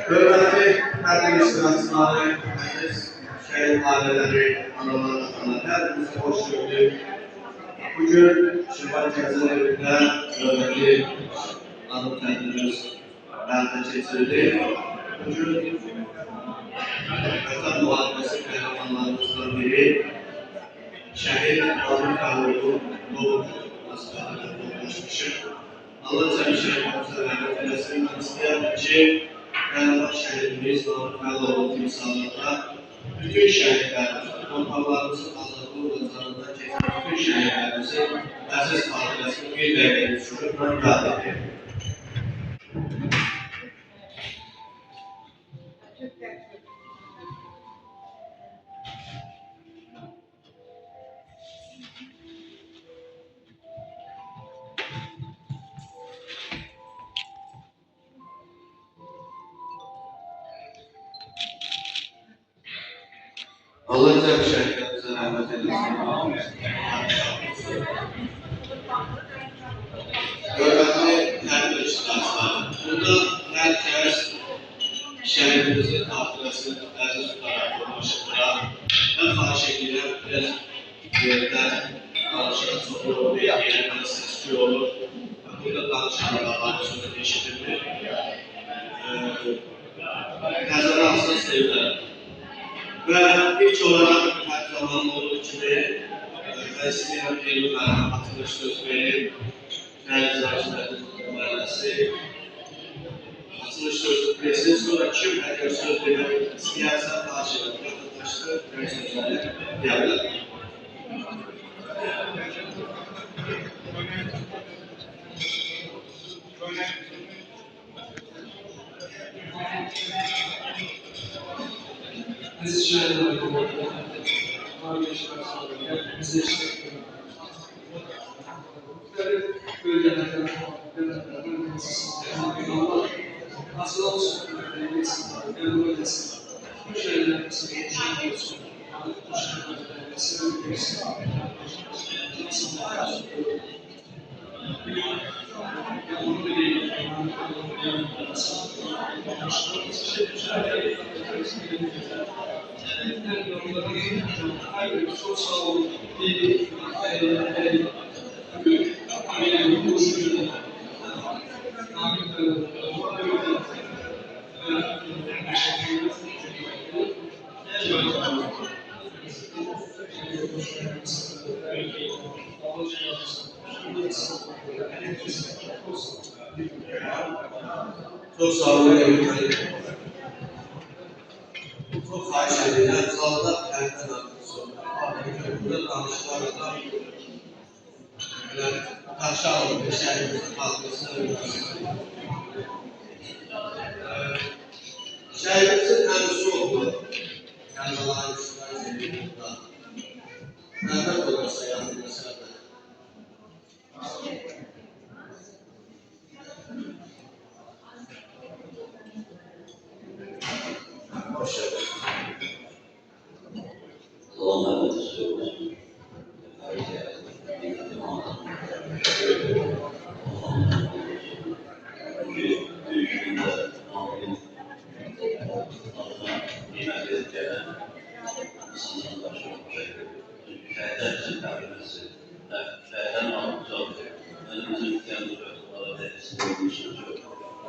Hürmetli arkadaşlar, şehir aileleri, analar, hepinize hoş gördük. Bugün Şubat Gazeteleri'nde hürmetli hanımefendimiz bende çekildi. Bugün Vatan Muharebesi kahramanlarımızdan biri şehit Namık Kemal'in doğum hastanelerinde ulaşmışım. Allah çalışanlarımıza rahmet eylesin. İsteyen ki Fenerbahçe şehidimiz Namık Kemal'in timsalında bütün şehitlerimiz, torpaqlarımızın azadlığı ve canından çeken bütün şehitlerimizin əziz xatirəsini bir dəqiqə düşünüb yad edir. Allah şehitlerimize rahmet eylesin. Hürmetli arkadaşlar, burada herkes şehidimizin hatırasını aziz tutarak konuşmağa ve karşı biraz yerden karşıya sokuyor ve yerden sesli olur. Burada danışanlar var, sözü eşitildi. Nəzərə alsın sevgiler. Ve ilk olarak her zaman olduğu gibi ben istəyirəm Eylül ayına atılış söz verib. Realizasyon mühendisi atılış sözü versin. Sonra kim eğer söz vermek isterse karşılığı vatandaşlar ve sözleri yapılır. Aziz şehirler, bize işte bölgelerden Allah nasıl olsun, yanına gelsin. Bu şehirlerimizin konuşan olsun, bu şehirlerimizin sevgilisi, nasıl olsun, yanına değil, çok sağ olun. Çok sağ olun. Çok xahiş edirəm. Zalda kənddən artıq burada danışıqlarla Taşağlı şəhərimizin xalqısına öyrənsin. Şəhərimizin əmisi oldu. Kərbalayın üstündən çevirində. Rəhmət olursa yanı məsələdə. Hoş geldin. Allah'a emanet olun.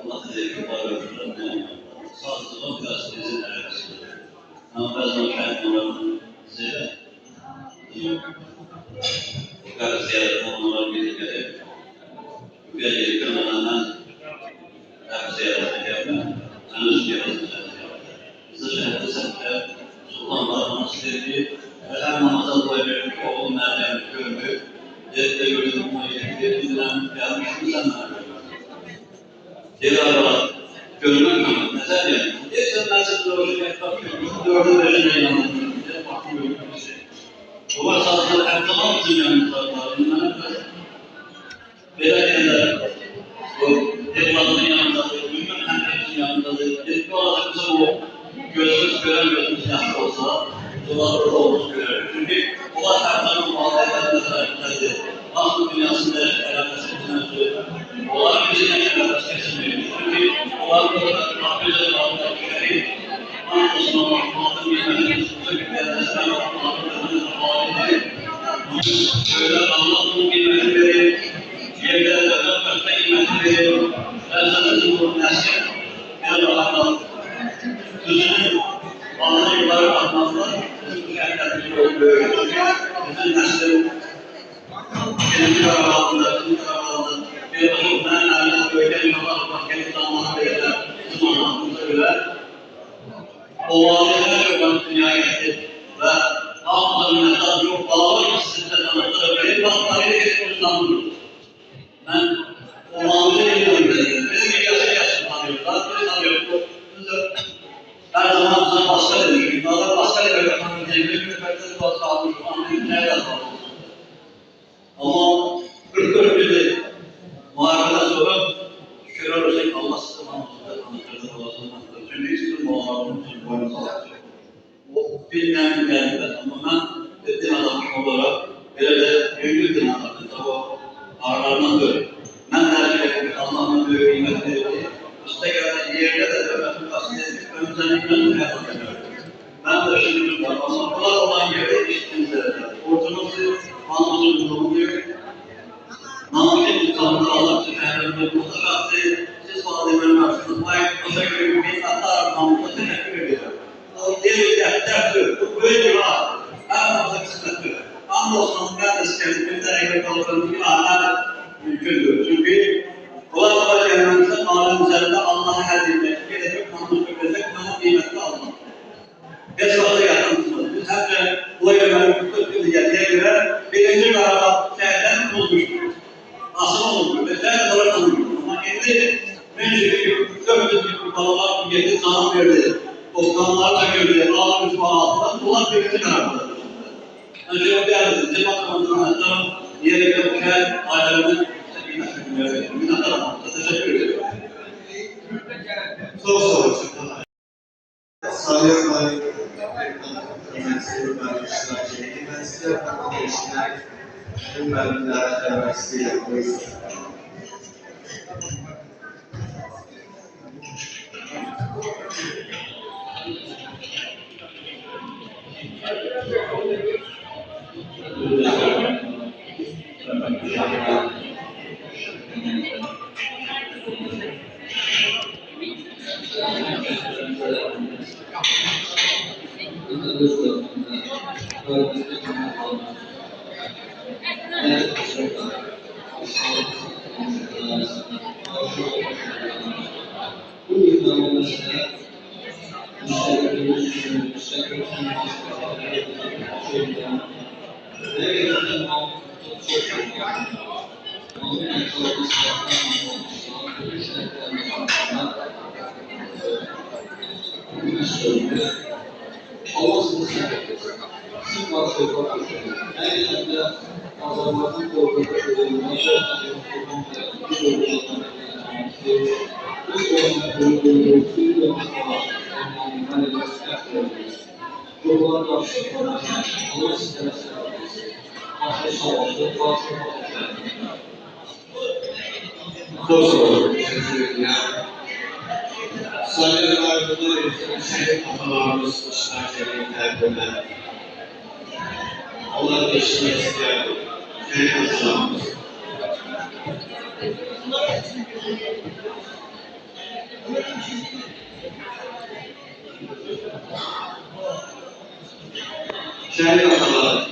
Allah size kubarlarını sağlıklı biraz bizim arasında. Ama bazen kendilerinin size tekrar ziyaret olmaları gerekir. Ülkeye yakınlarından her ziyaret yapmak, tanış ziyaret bize şehirde sefer Sultan Bahman istediği her namaza doyabilir oğlum Meryem görmüş. Yette gördüğüm bu yetkileri bildiren gelmiş insanlar görmüş. Cenab-ı görmek ama neler yani? Geçen ben size doğruya bakıyorum. Dördü beşine yanılmıyorum. Bir de bakmıyorum bir şey. O esasında her zaman bizim yanımızda var. Belediyeler, o devletlerin yanındadır, bilmem hemşehrin yanındadır. Biz bu arada kızım o gözümüz gören gözümüz yaşlı olsa, dolar orada olduğunu görelim. Çünkü onlar her zaman muhabbetlerinde taraftardır. Asıl dünyasında alakası etmezdir. Onlar bizim alakası kesilmiyor. Çünkü onlar burada Rabbimizin Allah'ın şerif, Anadolu'nun muhabbet bilmediğimiz bir belediyesinden Allah'ın muhabbeti. Şöyle Allah'ın bilmediği yerden öpmekte kıymetli Özlemizin bu nesil bir rahatlık düzünün bazı yılları atmakta bizim şerketli oluyor. Bizim neslin birinci karavalında, ikinci karavalında bir bakımdan nereden böyle bir Allah kendi zamanı böyle bizim anlamımıza göre o vadiler olan dünyaya getirdi ve hafızanın mesajı yok bağlı sizde tanıtları verip bakmayı geçmiş sanmıyor. Ben o muamele ediyorum dedim. Benim yaşım tanıyorlar, beni tanıyor. Her zaman bize başka dedik. Bunlar başka bir efendim devlet müfettisi başka almış. Anlayıp nereden kalmış? Ama 44 yıldır muharebeden sonra şükürler olsun Allah size tanıtırdı. Allah'ın tanıtırdı. Çünkü sizin muharebeniz için boyunuz alacak. O bilmeyen gelmez ama ben din adamı olarak böyle de büyük din adamı o ağırlarından böyle. Ben tercih Allah'ın büyük kıymet verdiği, üstelik yerde de devletin gazetesi özellikle yapamıyorum. Ben de şimdi var ama kolay olan yerde işimizde ortamızı anlamızı bulunuyor. Namazın insanlığı Allah Sübhane'nin bu şahsı siz fadimenin arasında ayakta göre bir hata namazı teşekkür ediyorum. O değil derttir. Bu böyle bir var. Her namazı kısmettir. Andolsun ben de kendimden eğer kalırım ki hala mümkündür. Çünkü kolay kolay kendimizde alem üzerinde Allah'a her dinlemek gelecek, namus görecek, bana kıymetli Allah. Esvada yakınmışız. Biz hep bu yemeği tutup geldiğe göre birinci kararda şehirden bulmuştuk. Asıl oldu. Mesela olarak tanımıyor. Ama kendi meclisi 400 bin kurbalar geldi, sana verdi. Osmanlılar da gördü, ağlamış bağlantılar. Bunlar birinci kararda. Önce o geldi. Cemaat komutanlarından yere gelirken ailemin minnettarım. Teşekkür ederim. Soru soracağım. Sayın Bayım, Üniversitesi Öğrencileri, Üniversite Arkadaşlar, Üniversiteler Üniversitesi'yle konuşuyor. Sayın Baymı'da Şehit atalarımız işlerken terbiyeler. Allah eşliği ister. Şehit atalarımız. Şehit atalar.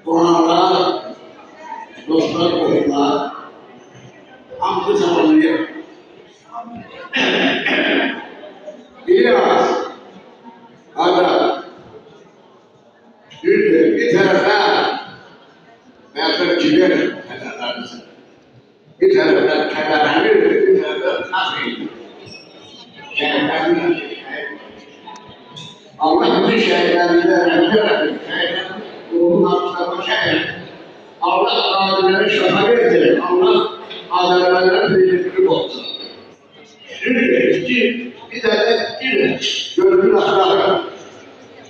Orang dostlar olma, hampir zamanlıyor. Biraz, ada, bir tarafta ben giderim, bir tarafta kadaranır, bir tarafta nasıl? Allah bütün şehirlerinde rahmet eylesin. Ruhun altına şehir. Allah adilere şaha verdi. Allah adilere birliklik olsun. Şimdi bir tane gönlün ahlakı.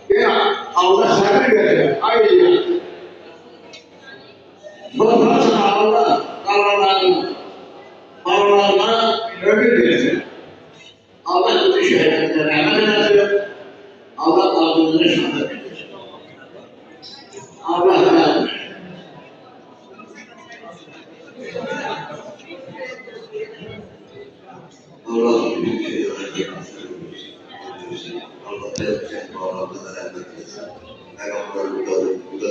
Ya Allah sabır verir. Aynı. Bundan sonra Allah aralarına ömür verir. Allah bütün şehirlerinde rahmet eylesin. Allah adilere şaha verir. Allah razı olsun. Allah büyük şey öğretmek Allah belki bağlamda rahmet eylesin. Peygamber bu da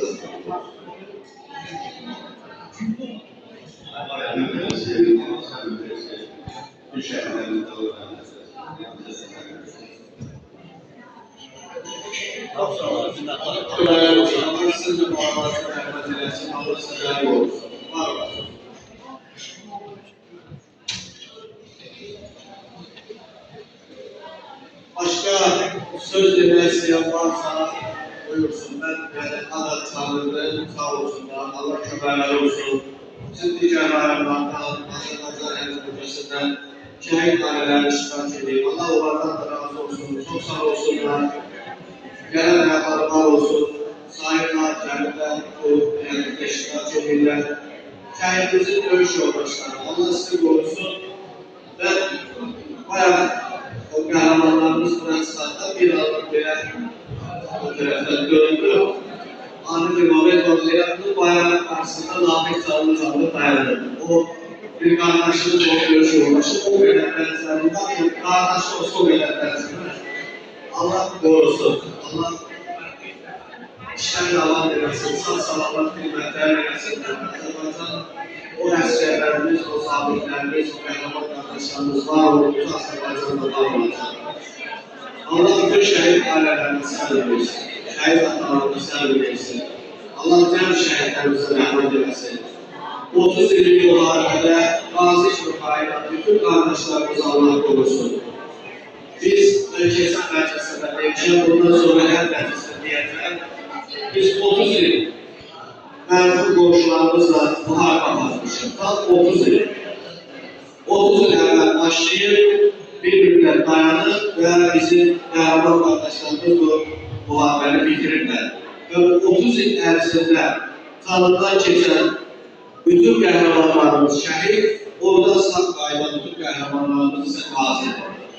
Allah sizin de bağlarınızı rahmet eylesin. Allah size razı olsun. Var olasın. Başka söz dinlemek isteyen varsa buyursun. Ben Ada Tanrı'nın sağ olsunlar. Allah kömerler olsun. Bizim diğer bayramlardan, Azerbaycan Hocası'ndan şehit aileler iştirak edeyim. Allah onlardan da razı olsun. Çok sağ olsunlar. Gelen yaparlar olsun. Sahipler, kendiler, bu iştirak edeyim. Şehitimizin dövüş yoldaşları. Allah sizi korusun. Ben bayağı o kahramanlarımız Fransa'da bir adım bile o taraftan döndü. Ahmet İmamet Ortaya'nın bayrağının karşısında Ahmet Sağlı dayandı. O bir kardeşimiz o dövüş yoldaşı. O kadar benzerliğinden kardeşi olsa o kadar benzerliğinden. Allah korusun. Allah işten devam edersin. Sağ salamat kıymetler edersin. Azerbaycan o askerlerimiz, o sabitlerimiz, o kahraman kardeşlerimiz var olup Azerbaycan'da var olacak. Allah bütün şehit ailelerine sahip versin. Şehit atalarına sahip versin. Allah tüm şehitlerimize rahmet eylesin. 30 yıllık muharebede gazi şüphayla bütün kardeşlerimizi Allah korusun. Biz ülkesi merkezinde değişen bundan sonra her merkezinde diyetler biz 30 yıl merkez komşularımızla muharebe yapmışız. Tam 30 yıl. 30 yıl evvel başlayıp birbirine dayanıp ve bizim kahraman kardeşlerimiz bu muharebeni bitirirler. Ve 30 yıl içerisinde kanından geçen bütün kahramanlarımız şehit, orada sağ kaydan bütün kahramanlarımız ise gazi.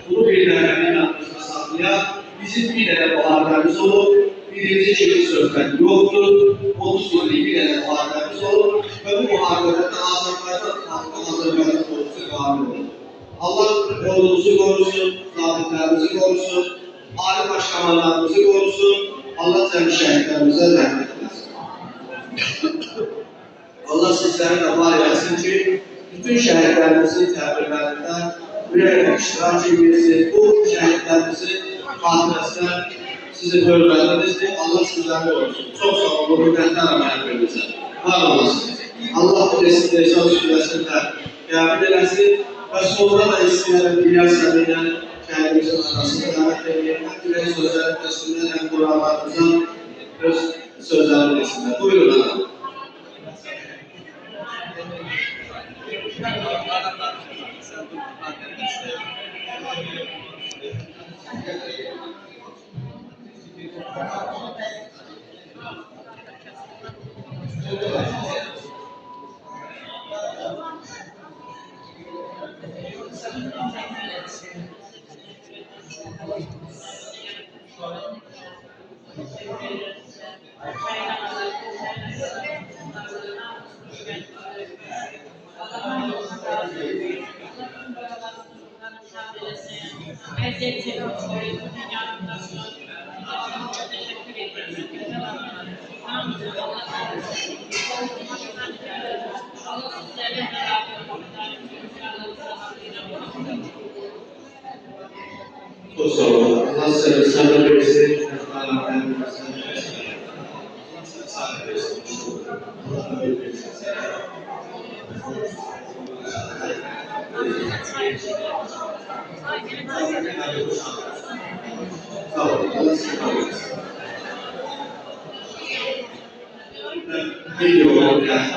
Bunu birilerinin yanımızda saklayan bizim bir tane muharebemiz olur. Birinci çeşit sözler yoktur. 30 yıllık bir tane muharebemiz olur. Ve bu muharebede Azerbaycan ordusu galip olur. Allah ordumuzu korusun, zabitlerimizi korusun, aile başkanlarımızı korusun. Allah tüm şehitlerimize rahmet eylesin. Allah sizlere de var eylesin ki bütün şehitlerimizin tedbirlerinden birer iştirak edilsin. Bu şehitlerimizin hatırasına sizin hürmetinizdir. Allah sizlerle olsun. Çok sağ olun. Minnettarım her birinize. Var olasınız. Allah bu Resulü Suresi'nde yardım eylesin. Ve sonra da isteyen diğer sebeple kendimizin arasında davet edelim. Hem sözler resimler hem duralarımızın sözler resimler. Buyurun adam. Çok sağ olun. Allah size sabır versin. Allah size sabır versin. Allah ömür versin. Sağ olun. Allah size sabır versin. Biliyorum yani.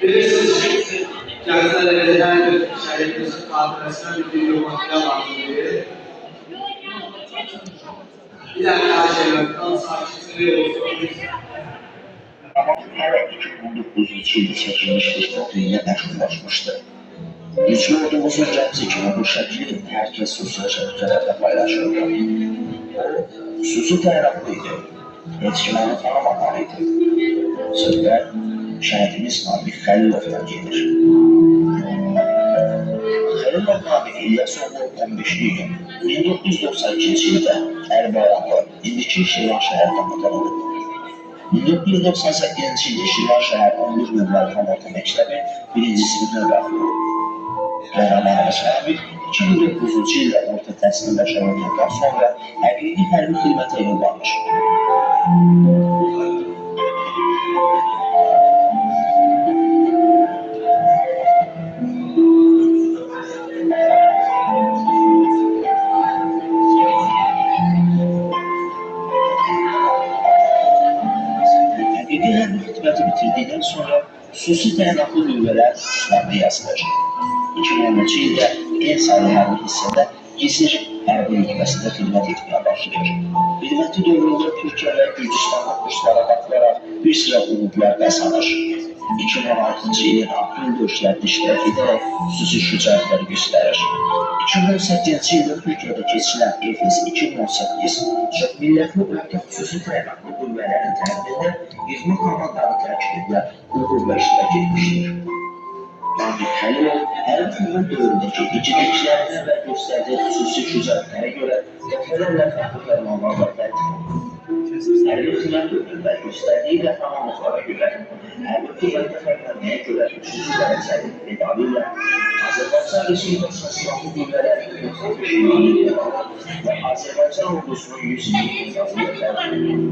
Bilirsiniz şimdi Gazetelerde her bir şehrimizin hatırasına bir video makine vardı diye. Bir dakika şeylerden saçmalığı olsun. Ama her 2019 yılında seçilmiş bir topluğuyla meşrulaşmıştı. Güçlü ordumuzun gerçekini bu şekilde herkes sosyal şebekelerde paylaşıyordu. O, xüsusi təyinatlı yetkimanı tanımamalıydı. Sözler şəhidimiz Nabik Xəlilovdan gelir. Xəlilov Nabik İlyasovlu 15 iyun 1992 ildə Ərbayanlı, indiki Şirvan şəhərindən atanılıb. 1998 ildə Şirvan şəhər 11 nömrəli Xanatı məktəbi 1-ci siniflə daxil olub. Qəhrəmanımız Nabik 2009 ildə orta təhsil başarılarından sonra həqiqi hərbi xidmətə yollanmış. Həqiqi hərbi xidməti bitirdikdən sonra xüsusi təyinatlı növbələr sınavına yazılır. 2010-cu ildə en sayılı hərbi hissədə gizir hərbi rütbəsində xidmət etməyə başlayır. Xidməti dövründə Türkiyə və Gürcüstanda kurslara baxılaraq bir sıra uğurlar qazanır. 2016-cı ilin aprel döyüşlərində iştirak edərək xüsusi şücaətlər göstərir. 2018-ci ildə Türkiyədə keçilən EFES 2018 çox millətli orta xüsusi təyinatlı qüvvələrin tərkibində 20 komandanı tərkib edilə uğurla iştirak etmişdir. Nabik Xəlilov hərbi xidmət dövründəki igidliklərinə və göstərdiyi xüsusi şücaətlərə görə dəfələrlə fəxri fərmanlarla təltif olunur. Hərbi xidmət dövründə göstərdiyi qəhrəmanlıqlara görə, hərbi xidmət fərqlənməyə görə 3-cü dərəcəli medalı ilə Azərbaycan Respublikasının Silahlı Qüvvələri 95 milli və Azərbaycan ordusunun 100 milli medalı ilə təltif olunur.